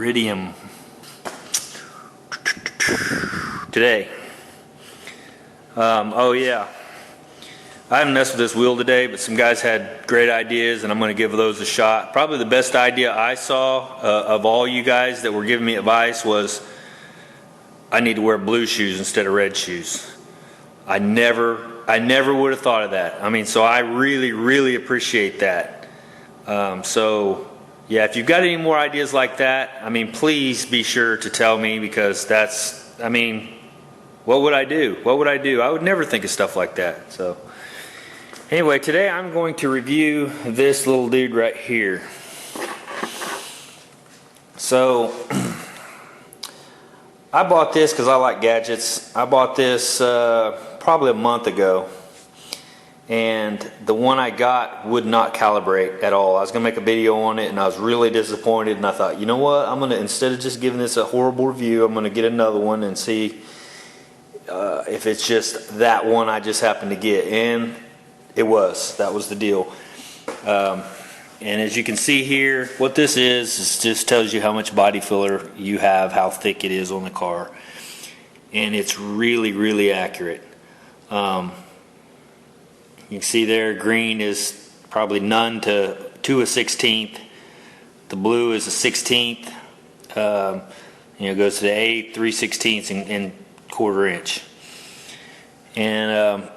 iridium today. Oh yeah, I haven't messed with this wheel today, but some guys had great ideas and I'm going to give those a shot. Probably the best idea I saw of all you guys that were giving me advice was I need to wear blue shoes instead of red shoes. I never would have thought of that. I mean, so I really appreciate that. So yeah, if you've got any more ideas like that, I mean, please be sure to tell me, because that's, I mean, what would I do? What would I do? I would never think of stuff like that. So anyway, today I'm going to review this little dude right here. So I bought this because I like gadgets. I bought this probably a month ago, and the one I got would not calibrate at all. I was going to make a video on it and I was really disappointed, and I thought, you know what, I'm going to, instead of just giving this a horrible review, I'm going to get another one and see if it's just that one I just happened to get. And that was the deal. And as you can see here, what this is just tells you how much body filler you have, how thick it is on the car, and it's really accurate. You can see there, green is probably none to a 16th. The blue is a 16th. It goes to the 8th, 3/16 and 1/4 inch. And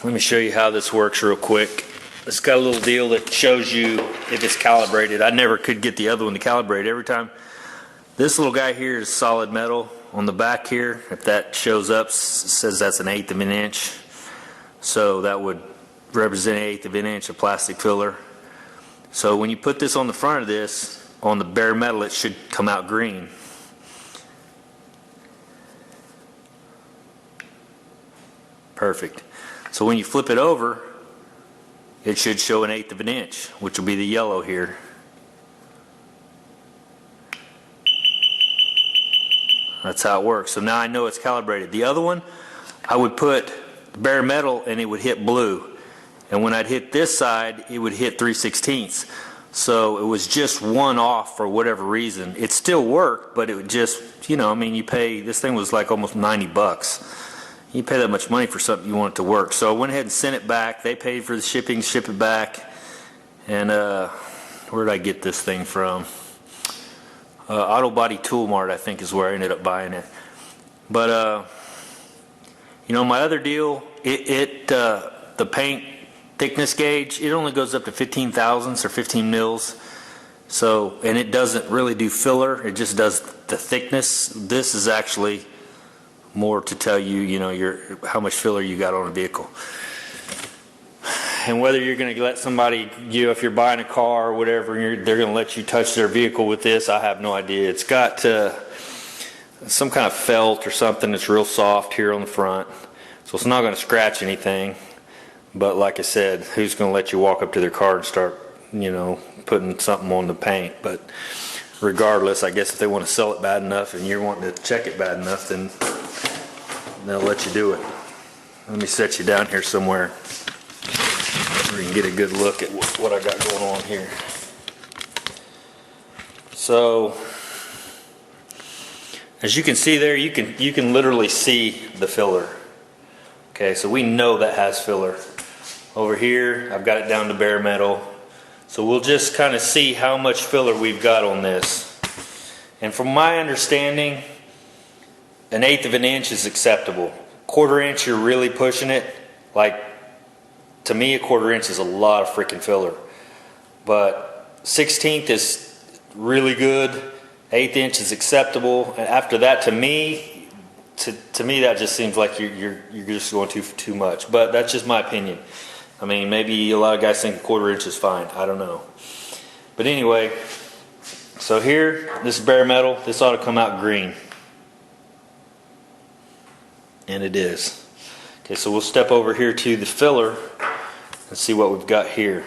let me show you how this works real quick. It's got a little deal that shows you if it's calibrated. I never could get the other one to calibrate. Every time, this little guy here is solid metal. On the back here, if that shows up, it says that's 1/8 of an inch. So that would represent 1/8 of an inch of plastic filler. So when you put this on the front of this, on the bare metal, it should come out green. Perfect. So when you flip it over, it should show 1/8 of an inch, which will be the yellow here. That's how it works. So now I know it's calibrated. The other one, I would put bare metal and it would hit blue. And when I'd hit this side, it would hit 3/16. So it was just one off for whatever reason. It still worked, but it would just, I mean, you pay, this thing was like almost $90. You pay that much money for something you want it to work. So I went ahead and sent it back. They paid for the shipping, ship it back. And where did I get this thing from? Auto Body Tool Mart, I think, is where I ended up buying it. But my other deal, the paint thickness gauge, it only goes up to 15 thousandths or 15 mils. So, and it doesn't really do filler. It just does the thickness. This is actually more to tell you, how much filler you got on a vehicle. And whether you're going to let somebody, if you're buying a car or whatever, they're going to let you touch their vehicle with this, I have no idea. It's got some kind of felt or something that's real soft here on the front, so it's not going to scratch anything. But like I said, who's going to let you walk up to their car and start, putting something on the paint? But regardless, I guess if they want to sell it bad enough and you're wanting to check it bad enough, then they'll let you do it. Let me set you down here somewhere where you can get a good look at what I got going on here. So as you can see there, you can literally see the filler. Okay, so we know that has filler. Over here, I've got it down to bare metal. So we'll just kind of see how much filler we've got on this. And from my understanding, 1/8 of an inch is acceptable. 1/4 inch, you're really pushing it. Like, to me, 1/4 inch is a lot of freaking filler. But 1/16 is really good. 1/8 inch is acceptable. And after that, to me, that just seems like you're just going too much. But that's just my opinion. I mean, maybe a lot of guys think 1/4 inch is fine. I don't know. But anyway, so here, this is bare metal. This ought to come out green. And it is. Okay, so we'll step over here to the filler and see what we've got here.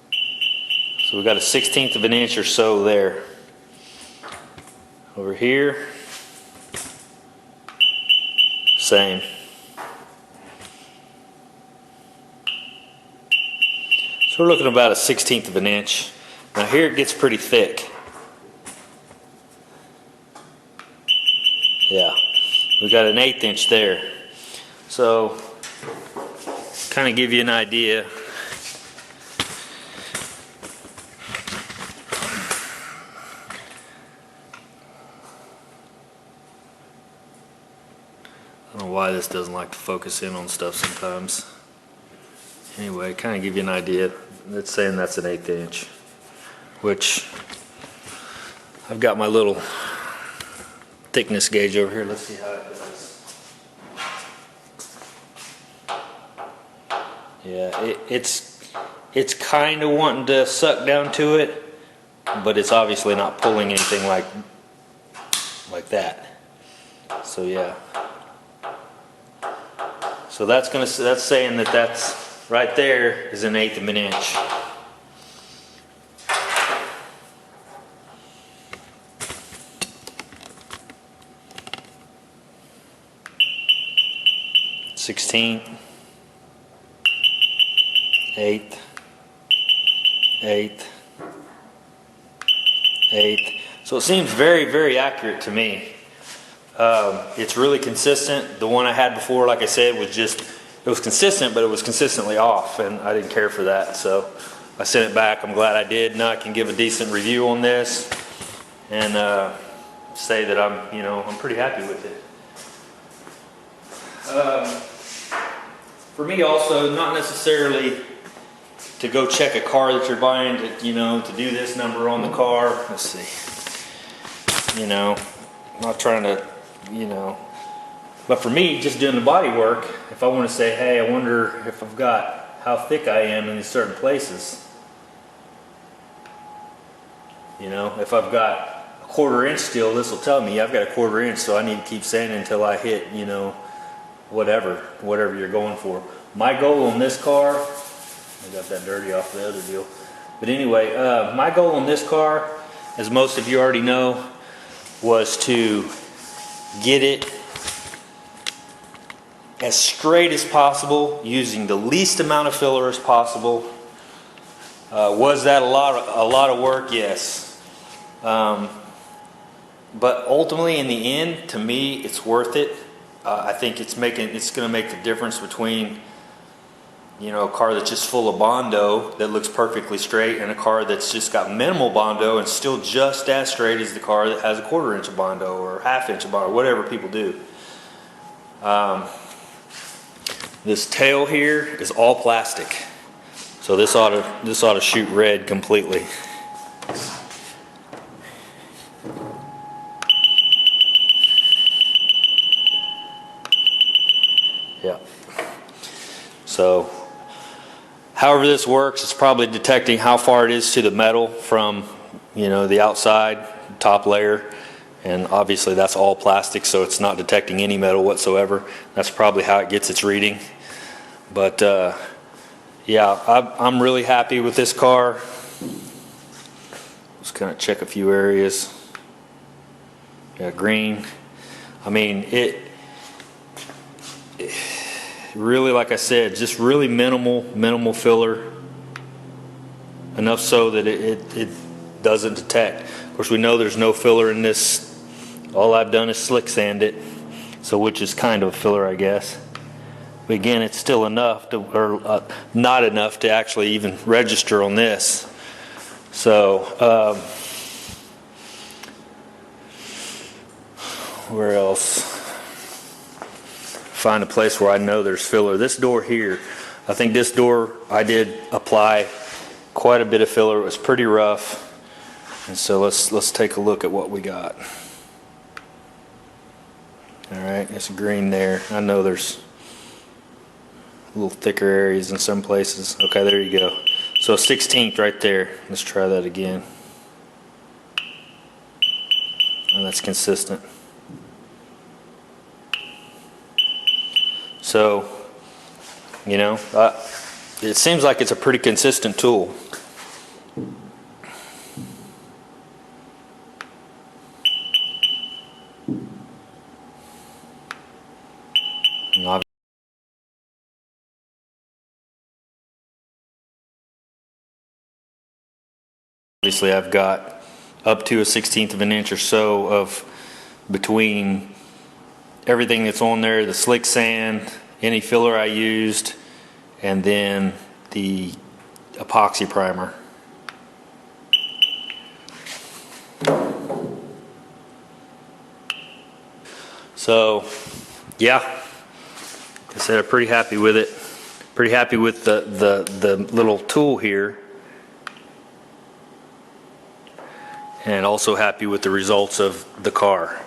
So we've got a 1/16 of an inch or so there. Over here, same. So we're looking at about a 1/16 of an inch. Now here it gets pretty thick. Yeah, we got an 1/8 inch there. So, kind of give you an idea. I don't know why this doesn't like to focus in on stuff sometimes. Anyway, kind of give you an idea. It's saying that's an 1/8 inch, which I've got my little thickness gauge over here. Let's see how it does. Yeah, it's kind of wanting to suck down to it, but it's obviously not pulling anything like that. So yeah. So that's saying that's right there is an 1/8 of an inch. Sixteenth, 1/8, 1/8, 1/8. So it seems very, very accurate to me. It's really consistent. The one I had before, like I said, it was consistent, but it was consistently off, and I didn't care for that, so I sent it back. I'm glad I did. Now I can give a decent review on this and say that I'm pretty happy with it. For me also, not necessarily to go check a car that you're buying to do this number on the car. Let's see. I'm not trying to, but for me, just doing the body work, if I want to say, hey, I wonder if I've got how thick I am in certain places. If I've got a 1/4 inch still, this will tell me I've got a 1/4 inch, so I need to keep sanding until I hit, whatever you're going for. My goal on this car, I got that dirty off the other deal. But anyway, my goal on this car, as most of you already know, was to get it as straight as possible using the least amount of filler as possible. Was that a lot of work? Yes. But ultimately, in the end, to me, it's worth it. I think it's going to make the difference between a car that's just full of Bondo that looks perfectly straight and a car that's just got minimal Bondo and still just as straight as the car that has a 1/4 inch of Bondo or 1/2 inch of Bondo, whatever people do. This tail here is all plastic, so this ought to shoot red completely. Yeah. So, however this works, it's probably detecting how far it is to the metal from, the outside top layer, and obviously that's all plastic, so it's not detecting any metal whatsoever. That's probably how it gets its reading. But yeah, I'm really happy with this car. Just kind of check a few areas. Yeah, green. I mean, it really, like I said, just really minimal filler. Enough so that it doesn't detect. Of course, we know there's no filler in this. All I've done is slick sand it, so which is kind of a filler, I guess. But again, it's still enough or not enough to actually even register on this. So, where else? Find a place where I know there's filler. This door here, I think this door I did apply quite a bit of filler. It was pretty rough, and so let's take a look at what we got. All right, it's green there. I know there's a little thicker areas in some places. Okay, there you go. So 16th right there. Let's try that again. And that's consistent. So, it seems like it's a pretty consistent tool. Obviously I've got up to a 1/16 of an inch or so of between everything that's on there, the slick sand, any filler I used, and then the epoxy primer. So yeah, like I said, I'm pretty happy with it. Pretty happy with the little tool here. And also happy with the results of the car.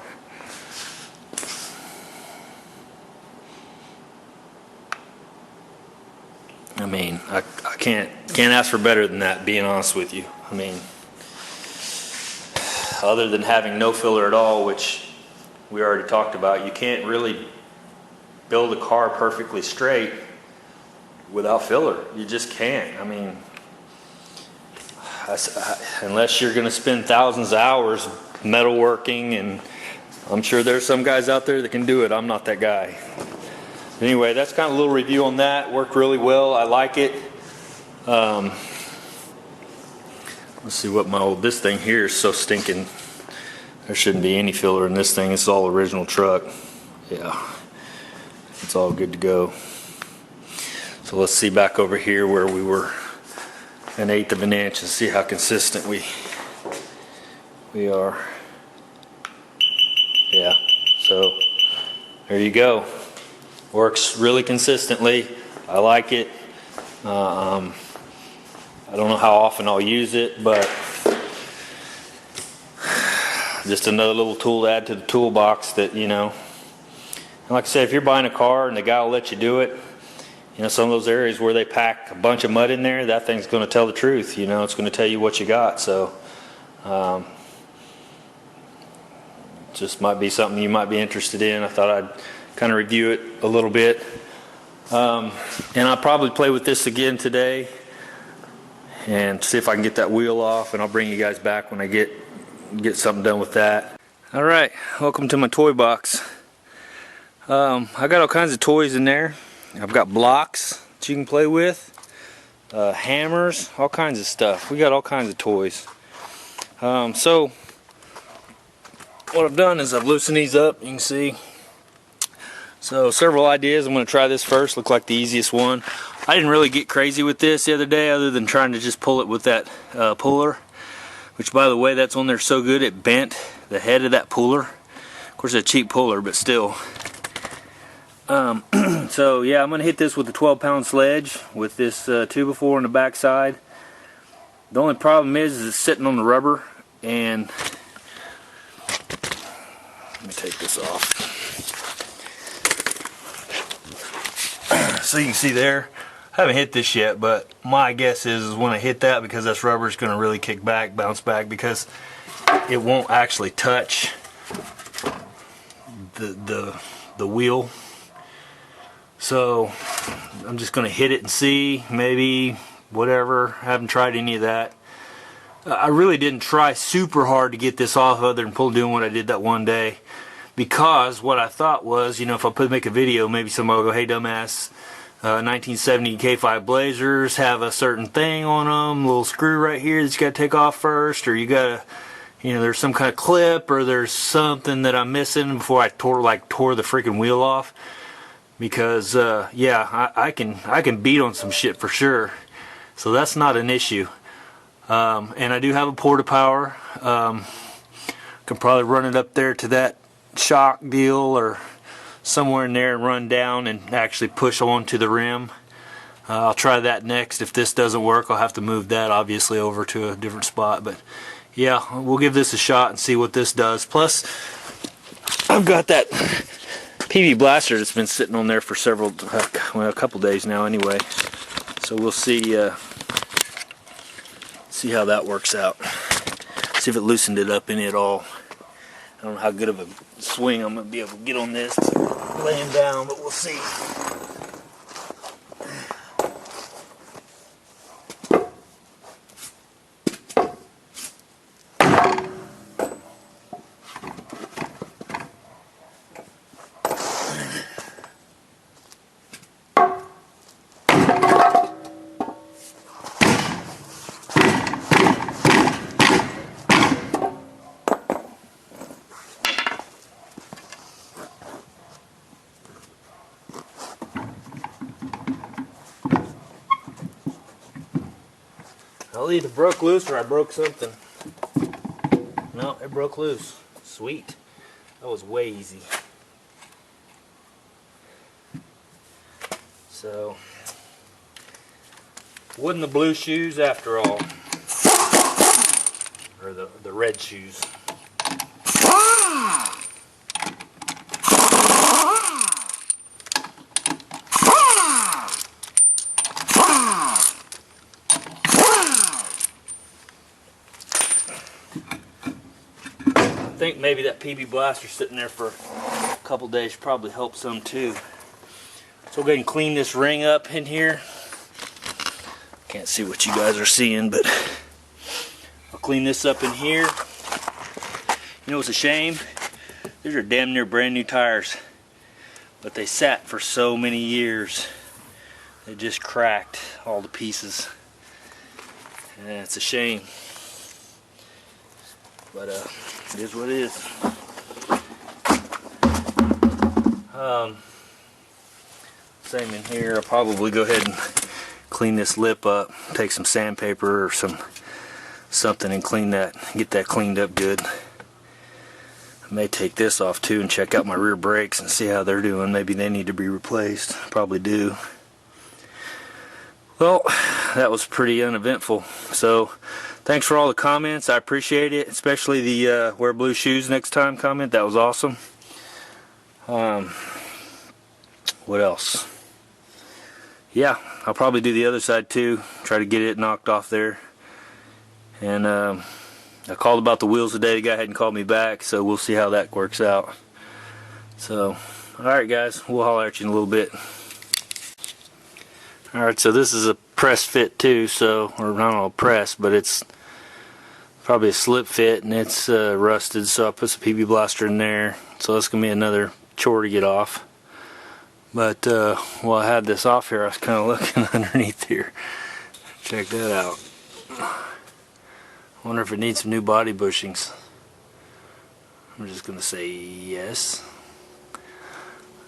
I mean, I can't ask for better than that, being honest with you. I mean, other than having no filler at all, which we already talked about, you can't really build a car perfectly straight without filler. You just can't. I mean, unless you're going to spend thousands of hours metalworking, and I'm sure there's some guys out there that can do it. I'm not that guy. Anyway, that's kind of a little review on that. Worked really well. I like it. Let's see what this thing here is so stinking. There shouldn't be any filler in this thing. It's all original truck. Yeah, it's all good to go. So let's see back over here where we were 1/8 of an inch and see how consistent we are. Yeah, so there you go. Works really consistently. I like it. I don't know how often I'll use it, but just another little tool to add to the toolbox that, you know. And like I said, if you're buying a car and the guy will let you do it, you know, some of those areas where they pack a bunch of mud in there, that thing's going to tell the truth. You know, it's going to tell you what you got. So, just might be something you might be interested in. I thought I'd kind of review it a little bit. And I'll probably play with this again today and see if I can get that wheel off, and I'll bring you guys back when I get something done with that. All right, welcome to my toy box. I got all kinds of toys in there. I've got blocks that you can play with, hammers, all kinds of stuff. We got all kinds of toys. So what I've done is I've loosened these up. You can see. So several ideas. I'm going to try this first. Look like the easiest one. I didn't really get crazy with this the other day, other than trying to just pull it with that puller. Which, by the way, that's on there so good it bent the head of that puller. Of course, it's a cheap puller, but still. So yeah, I'm going to hit this with a 12-pound sledge with this 2x4 on the back side. The only problem is it's sitting on the rubber, and let me take this off. So you can see there, I haven't hit this yet, but my guess is when I hit that, because that's rubber, it's going to really kick back, bounce back, because it won't actually touch the wheel. So I'm just going to hit it and see, maybe, whatever. I haven't tried any of that. I really didn't try super hard to get this off, other than doing what I did that one day, because what I thought was, you know, if I make a video, maybe somebody will go, hey dumbass, 1970 K5 Blazers have a certain thing on them, little screw right here that you got to take off first, or you got to, you know, there's some kind of clip, or there's something that I'm missing before I tore the freaking wheel off. Because yeah, I can beat on some shit for sure, so that's not an issue. And I do have a porta power. Can probably run it up there to that shock deal or somewhere in there and run down and actually push onto the rim. I'll try that next. If this doesn't work, I'll have to move that obviously over to a different spot. But yeah, we'll give this a shot and see what this does. Plus, I've got that PV blaster that's been sitting on there for a couple days now anyway. So we'll see how that works out. See if it loosened it up any at all. I don't know how good of a swing I'm going to be able to get on this laying down, but we'll see. I'll either broke loose or I broke something. No, it broke loose. Sweet. That was way easy. So, wasn't the blue shoes after all. Or the red shoes. I think maybe that PB Blaster sitting there for a couple days probably helped some too. So we'll go ahead and clean this ring up in here. Can't see what you guys are seeing, but I'll clean this up in here. You know what's a shame? These are damn near brand new tires, but they sat for so many years. They just cracked all the pieces. Yeah, it's a shame. But it is what it is. Same in here. I'll probably go ahead and clean this lip up. Take some sandpaper or something and clean that. Get that cleaned up good. I may take this off too and check out my rear brakes and see how they're doing. Maybe they need to be replaced. Probably do. Well, that was pretty uneventful. So, thanks for all the comments. I appreciate it, especially the wear blue shoes next time comment. That was awesome. What else? Yeah, I'll probably do the other side too. Try to get it knocked off there. And I called about the wheels today. The guy hadn't called me back, so we'll see how that works out. So, alright guys, we'll holler at you in a little bit. Alright, so this is a press fit too, so, or I don't know, press, but it's probably a slip fit and it's rusted, so I put some PB Blaster in there. So that's going to be another chore to get off. But while I had this off here, I was kind of looking underneath here. Check that out. Wonder if it needs some new body bushings. I'm just going to say yes.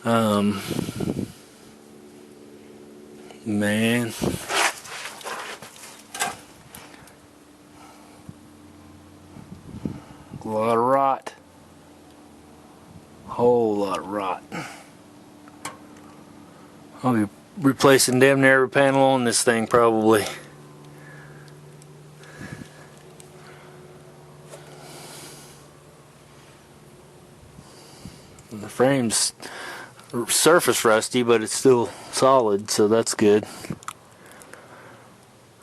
Man. A lot of rot. Whole lot of rot. I'll be replacing damn near every panel on this thing probably. The frame's surface rusty, but it's still solid, so that's good.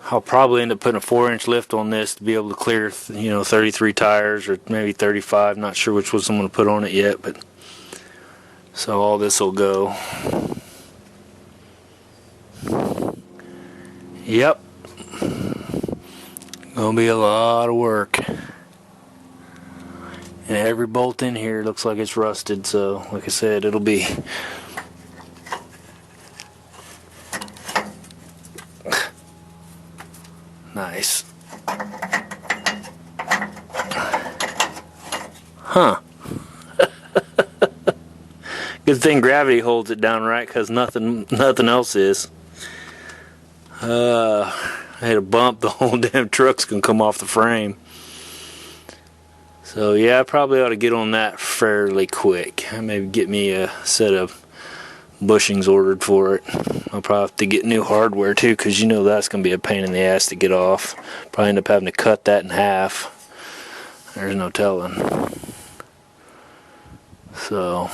I'll probably end up putting a 4-inch lift on this to be able to clear, 33 tires or maybe 35. Not sure which ones I'm going to put on it yet, but so all this will go. Yep. Gonna be a lot of work. And every bolt in here looks like it's rusted, so like I said, it'll be nice. Huh. Good thing gravity holds it down right, because nothing else is. I had a bump, the whole damn truck's gonna come off the frame. So yeah, I probably ought to get on that fairly quick. Maybe get me a set of bushings ordered for it. I'll probably have to get new hardware too, because that's gonna be a pain in the ass to get off. Probably end up having to cut that in half. There's no telling. So,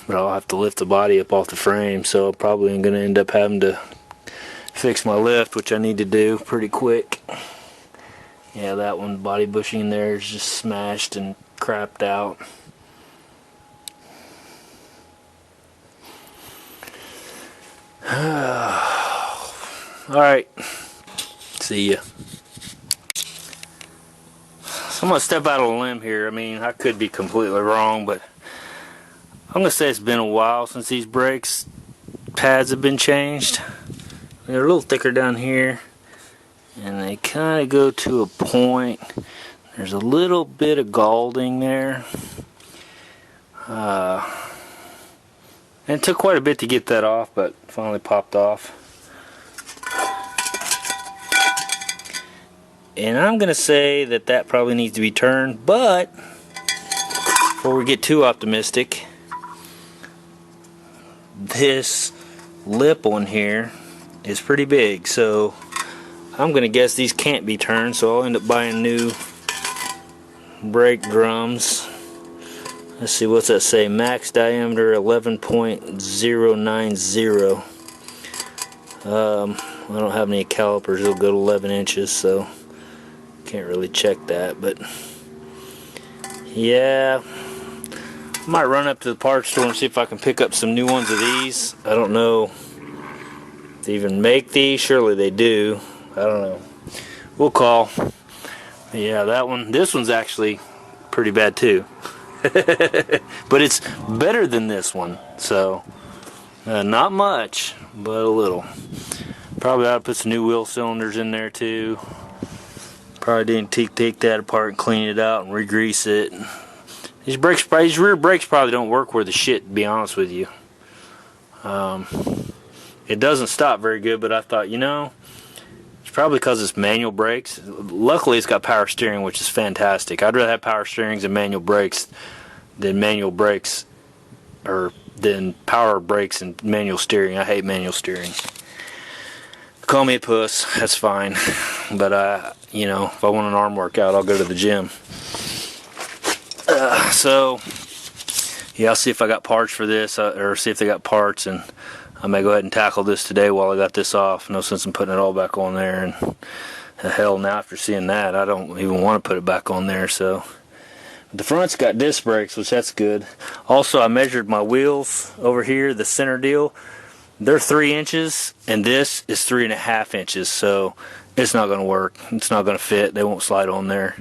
but I'll have to lift the body up off the frame, so I'm probably going to end up having to fix my lift, which I need to do pretty quick. Yeah, that one, body bushing there is just smashed and crapped out. Alright, see ya. So I'm going to step out on a limb here. I mean, I could be completely wrong, but I'm going to say it's been a while since these brakes pads have been changed. They're a little thicker down here, and they kind of go to a point. There's a little bit of galding there. And it took quite a bit to get that off, but finally popped off. And I'm going to say that that probably needs to be turned, but before we get too optimistic, this lip on here is pretty big, so I'm going to guess these can't be turned, so I'll end up buying new brake drums. Let's see, what's that say? Max diameter 11.090. I don't have any calipers. It'll go to 11 inches, so can't really check that. But yeah, I might run up to the parts store and see if I can pick up some new ones of these. I don't know if they even make these. Surely they do. I don't know. We'll call. Yeah, that one. This one's actually pretty bad too. But it's better than this one. So not much, but a little. Probably ought to put some new wheel cylinders in there too. Probably didn't take that apart and clean it out and re-grease it. These rear brakes probably don't work worth a shit, to be honest with you. It doesn't stop very good, but I thought, you know, it's probably because it's manual brakes. Luckily, it's got power steering, which is fantastic. I'd rather have power steerings and manual brakes than than power brakes and manual steering. I hate manual steering. Call me a puss, that's fine. But you know, if I want an arm workout, I'll go to the gym. So yeah, I'll see if I got parts for this, or see if they got parts, and I may go ahead and tackle this today while I got this off. No sense in putting it all back on there, and hell, now after seeing that, I don't even want to put it back on there. So the front's got disc brakes, which that's good. Also, I measured my wheels over here, the center deal. They're 3 inches, and this is 3.5 inches, so it's not going to work. It's not going to fit. They won't slide on there.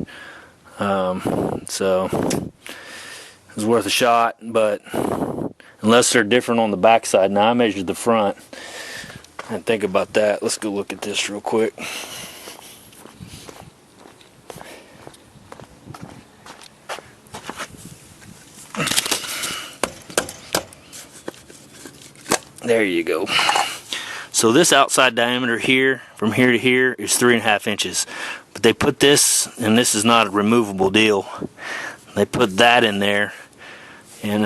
So it was worth a shot, but unless they're different on the back side. Now I measured the front. I didn't think about that. Let's go look at this real quick. There you go. So this outside diameter here, from here to here, is 3.5 inches. But they put this, and this is not a removable deal. They put that in there, and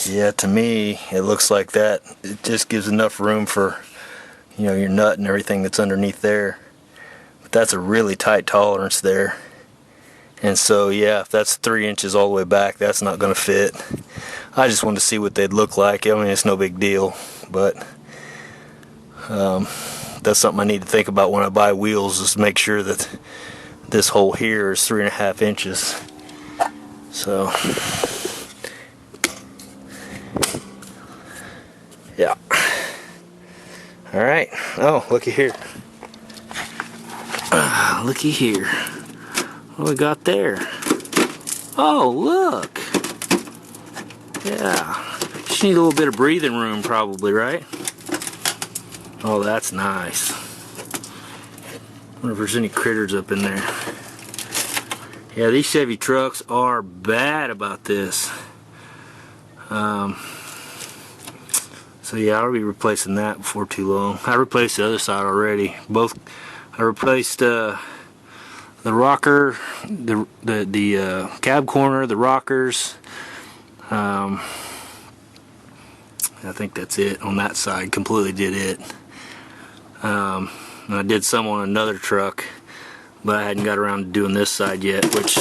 yeah, to me, it looks like that. It just gives enough room for, you know, your nut and everything that's underneath there. But that's a really tight tolerance there. And so, yeah, if that's 3 inches all the way back, that's not going to fit. I just wanted to see what they'd look like. I mean, it's no big deal, but that's something I need to think about when I buy wheels, is to make sure that this hole here is 3.5 inches. So, yeah. All right. Oh, looky here. Looky here. What we got there? Oh, look. Yeah. Just need a little bit of breathing room, probably, right? Oh, that's nice. Wonder if there's any critters up in there. Yeah, these Chevy trucks are bad about this. So yeah, I'll be replacing that before too long. I replaced the other side already. I replaced the rocker, the cab corner, the rockers. I think that's it on that side. Completely did it. And I did some on another truck, but I hadn't got around to doing this side yet, which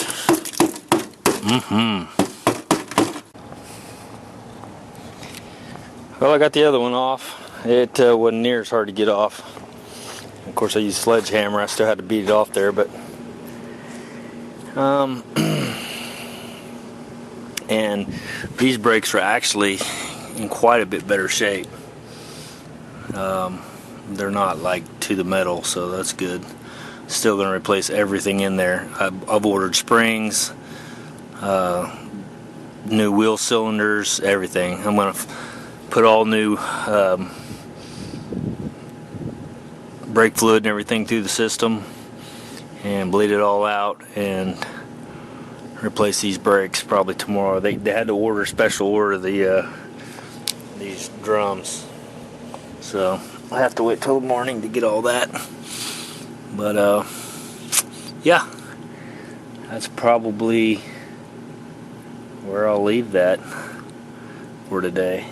Well, I got the other one off. It wasn't near as hard to get off. Of course, I used a sledgehammer. I still had to beat it off there, but and these brakes are actually in quite a bit better shape. They're not like to the metal, so that's good. Still going to replace everything in there. I've ordered springs, new wheel cylinders, everything. I'm going to put all new brake fluid and everything through the system and bleed it all out and replace these brakes probably tomorrow. They had to order, special order these drums. So I'll have to wait till the morning to get all that. But, yeah. That's probably where I'll leave that for today.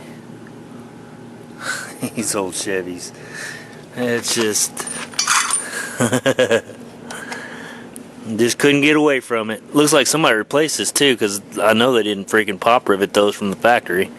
These old Chevys. It's just... just couldn't get away from it. Looks like somebody replaced this too, because I know they didn't freaking pop rivet those from the factory.